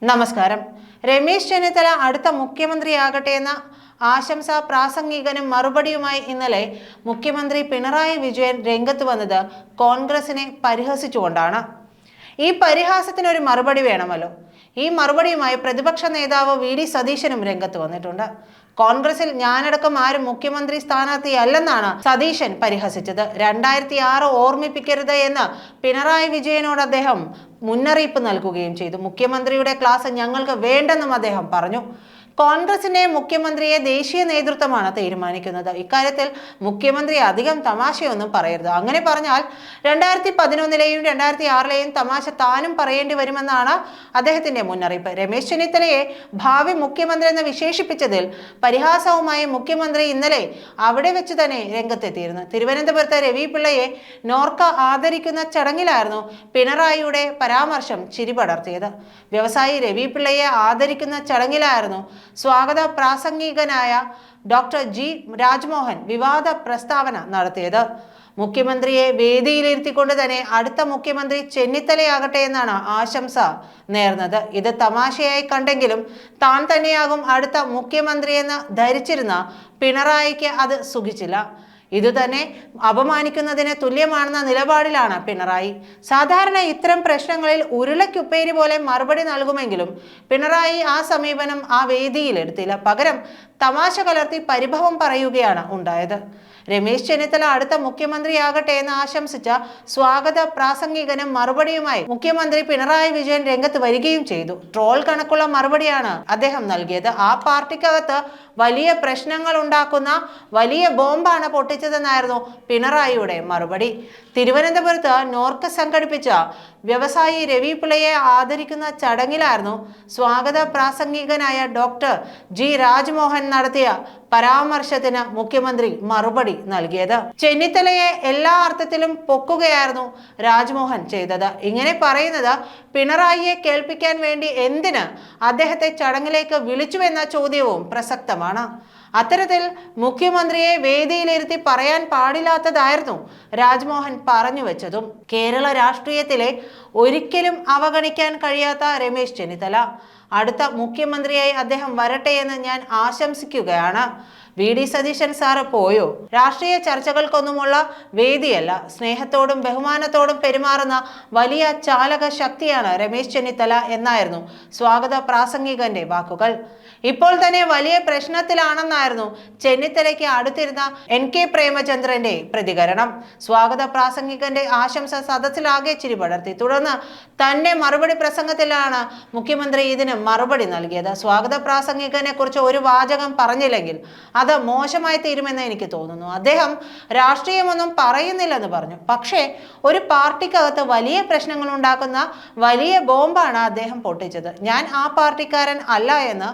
നമസ്കാരം. രമേശ് ചെന്നിത്തല അടുത്ത മുഖ്യമന്ത്രിയാകട്ടെ എന്ന ആശംസാ പ്രാസംഗികനും മറുപടിയുമായി ഇന്നലെ മുഖ്യമന്ത്രി പിണറായി വിജയൻ രംഗത്ത് വന്നത് കോൺഗ്രസിനെ പരിഹസിച്ചുകൊണ്ടാണ്. ഈ പരിഹാസത്തിനൊരു മറുപടി വേണമല്ലോ. ഈ മറുപടിയുമായി പ്രതിപക്ഷ നേതാവ് വി.ഡി. സതീശനും രംഗത്ത് വന്നിട്ടുണ്ട്. കോൺഗ്രസിൽ ഞാനടക്കം ആരും മുഖ്യമന്ത്രി സ്ഥാനാർത്ഥിയല്ലെന്നാണ് സതീശൻ പരിഹസിച്ചത്. 2006 ഓർമ്മിപ്പിക്കരുത് എന്ന് പിണറായി വിജയനോട് അദ്ദേഹം മുന്നറിയിപ്പ് നൽകുകയും ചെയ്തു. മുഖ്യമന്ത്രിയുടെ ക്ലാസ് ഞങ്ങൾക്ക് വേണ്ടെന്നും അദ്ദേഹം പറഞ്ഞു. കോൺഗ്രസിന്റെ മുഖ്യമന്ത്രിയെ ദേശീയ നേതൃത്വമാണ് തീരുമാനിക്കുന്നത്. ഇക്കാര്യത്തിൽ മുഖ്യമന്ത്രി അധികം തമാശയൊന്നും പറയരുത്. അങ്ങനെ പറഞ്ഞാൽ 2011-ലെയും 2006-ലെയും തമാശ താനും പറയേണ്ടി വരുമെന്നാണ് അദ്ദേഹത്തിന്റെ മുന്നറിയിപ്പ്. രമേശ് ചെന്നിത്തലയെ ഭാവി മുഖ്യമന്ത്രി എന്ന് വിശേഷിപ്പിച്ചതിൽ പരിഹാസവുമായി മുഖ്യമന്ത്രി ഇന്നലെ അവിടെ വെച്ച് തന്നെ രംഗത്തെത്തിയിരുന്നു. തിരുവനന്തപുരത്ത് രവി പിള്ളയെ നോർക്ക ആദരിക്കുന്ന ചടങ്ങിലായിരുന്നു പിണറായിയുടെ പരാമർശം ചിരിപടർത്തിയത്. വ്യവസായി രവി പിള്ളയെ ആദരിക്കുന്ന ചടങ്ങിലായിരുന്നു സ്വാഗത പ്രാസംഗികനായ ഡോക്ടർ ജി രാജ്മോഹൻ വിവാദ പ്രസ്താവന നടത്തിയത്. മുഖ്യമന്ത്രിയെ വേദിയിലിരുത്തിക്കൊണ്ട് തന്നെ അടുത്ത മുഖ്യമന്ത്രി ചെന്നിത്തലയാകട്ടെ എന്നാണ് ആശംസ നേർന്നത്. ഇത് തമാശയായി കണ്ടെങ്കിലും താൻ തന്നെയാകും അടുത്ത മുഖ്യമന്ത്രിയെന്ന് ധരിച്ചിരുന്ന പിണറായിക്ക് അത് സുഖിച്ചില്ല. ഇതുതന്നെ അപമാനിക്കുന്നതിന് തുല്യമാണെന്ന നിലപാടിലാണ് പിണറായി. സാധാരണ ഇത്തരം പ്രശ്നങ്ങളിൽ ഉരുളക്കുപ്പേരി പോലെ മറുപടി നൽകുമെങ്കിലും പിണറായി ആ സമീപനം ആ വേദിയിലെടുത്തില്ല. പകരം തമാശ കലർത്തി പരിഭവം പറയുകയാണ് ഉണ്ടായത്. രമേശ് ചെന്നിത്തല അടുത്ത മുഖ്യമന്ത്രിയാകട്ടെ എന്ന് ആശംസിച്ച സ്വാഗത പ്രാസംഗികനും മറുപടിയുമായി മുഖ്യമന്ത്രി പിണറായി വിജയൻ രംഗത്ത് വരികയും ചെയ്തു. ട്രോൾ കണക്കുള്ള മറുപടിയാണ് അദ്ദേഹം നൽകിയത്. ആ പാർട്ടിക്കകത്ത് വലിയ പ്രശ്നങ്ങൾ ഉണ്ടാക്കുന്ന വലിയ ബോംബാണ് പൊട്ടിച്ചതെന്നായിരുന്നു പിണറായിയുടെ മറുപടി. തിരുവനന്തപുരത്ത് നോർക്ക സംഘടിപ്പിച്ച വ്യവസായി രവി പിള്ളയെ ആദരിക്കുന്ന ചടങ്ങിലായിരുന്നു സ്വാഗത പ്രാസംഗികനായ ഡോക്ടർ ജി രാജ്മോഹൻ നടത്തിയ പരാമർശത്തിന് മുഖ്യമന്ത്രി മറുപടി നൽകിയത്. ചെന്നിത്തലയെ എല്ലാ അർത്ഥത്തിലും പൊക്കുകയായിരുന്നു രാജ്മോഹൻ ചെയ്തത്. ഇങ്ങനെ പറയുന്നത് പിണറായിയെ കേൾപ്പിക്കാൻ വേണ്ടി എന്തിന് അദ്ദേഹത്തെ ചടങ്ങിലേക്ക് വിളിച്ചുവെന്ന ചോദ്യവും പ്രസക്തമാണ്. അത്തരത്തിൽ മുഖ്യമന്ത്രിയെ വേദിയിലിരുത്തി പറയാൻ പാടില്ലാത്തതായിരുന്നു രാജ്മോഹൻ പറഞ്ഞു വെച്ചതും. കേരള രാഷ്ട്രീയത്തിലെ ഒരിക്കലും അവഗണിക്കാൻ കഴിയാത്ത രമേശ് ചെന്നിത്തല അടുത്ത മുഖ്യമന്ത്രിയായി അദ്ദേഹം വരട്ടെ എന്ന് ഞാൻ ആശംസിക്കുകയാണ്. വി.ഡി. സതീശൻ സാറ് പോയോ? രാഷ്ട്രീയ ചർച്ചകൾക്കൊന്നുമുള്ള വേദിയല്ല. സ്നേഹത്തോടും ബഹുമാനത്തോടും പെരുമാറുന്ന വലിയ ചാലക ശക്തിയാണ് രമേശ് ചെന്നിത്തല എന്നായിരുന്നു സ്വാഗത പ്രാസംഗികന്റെ വാക്കുകൾ. ഇപ്പോൾ തന്നെ വലിയ പ്രശ്നത്തിലാണെന്നായിരുന്നു ചെന്നിത്തലയ്ക്ക് അടുത്തിരുന്ന N.K. പ്രേമചന്ദ്രന്റെ പ്രതികരണം. സ്വാഗത പ്രാസംഗികന്റെ ആശംസ സദസ്സിലാകെ ചിരിപടർത്തി. തുടർന്ന് തന്റെ മറുപടി പ്രസംഗത്തിലാണ് മുഖ്യമന്ത്രി ഇതിന് മറുപടി നൽകിയത്. സ്വാഗത പ്രാസംഗികനെ കുറിച്ച് ഒരു വാചകം പറഞ്ഞില്ലെങ്കിൽ അത് മോശമായി തീരുമെന്ന് എനിക്ക് തോന്നുന്നു. അദ്ദേഹം രാഷ്ട്രീയമൊന്നും പറയുന്നില്ലെന്ന് പറഞ്ഞു. പക്ഷേ ഒരു പാർട്ടിക്കകത്ത് വലിയ പ്രശ്നങ്ങൾ ഉണ്ടാക്കുന്ന വലിയ ബോംബാണ് അദ്ദേഹം പൊട്ടിച്ചത്. ഞാൻ ആ പാർട്ടിക്കാരൻ അല്ല എന്ന്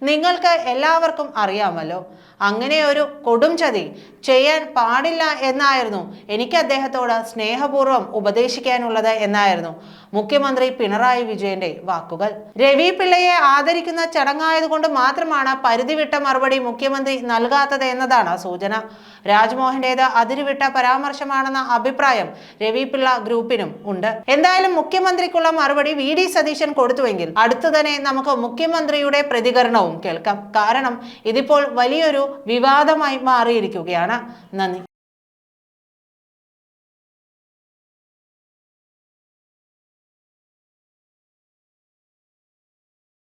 നിങ്ങൾക്ക് എല്ലാവർക്കും അറിയാമല്ലോ. അങ്ങനെ ഒരു കൊടും ചതി ചെയ്യാൻ പാടില്ല എന്നായിരുന്നു എനിക്ക് അദ്ദേഹത്തോട് സ്നേഹപൂർവ്വം ഉപദേശിക്കാനുള്ളത് എന്നായിരുന്നു മുഖ്യമന്ത്രി പിണറായി വിജയന്റെ വാക്കുകൾ. രവി പിള്ളയെ ആദരിക്കുന്ന ചടങ്ങായതുകൊണ്ട് മാത്രമാണ് പരിധി വിട്ട മറുപടി മുഖ്യമന്ത്രി നൽകാത്തത് എന്നതാണ് സൂചന. രാജ്മോഹന്റേത് അതിരുവിട്ട പരാമർശമാണെന്ന അഭിപ്രായം രവി പിള്ള ഗ്രൂപ്പിനും ഉണ്ട്. എന്തായാലും മുഖ്യമന്ത്രിക്കുള്ള മറുപടി വി.ഡി. സതീശൻ കൊടുത്തുവെങ്കിൽ അടുത്തു തന്നെ നമുക്ക് മുഖ്യമന്ത്രിയുടെ പ്രതികരണവും കേൾക്കാം. കാരണം ഇതിപ്പോൾ വലിയൊരു വിവാദമായി മാറിയിരിക്കുകയാണ്. നന്ദി.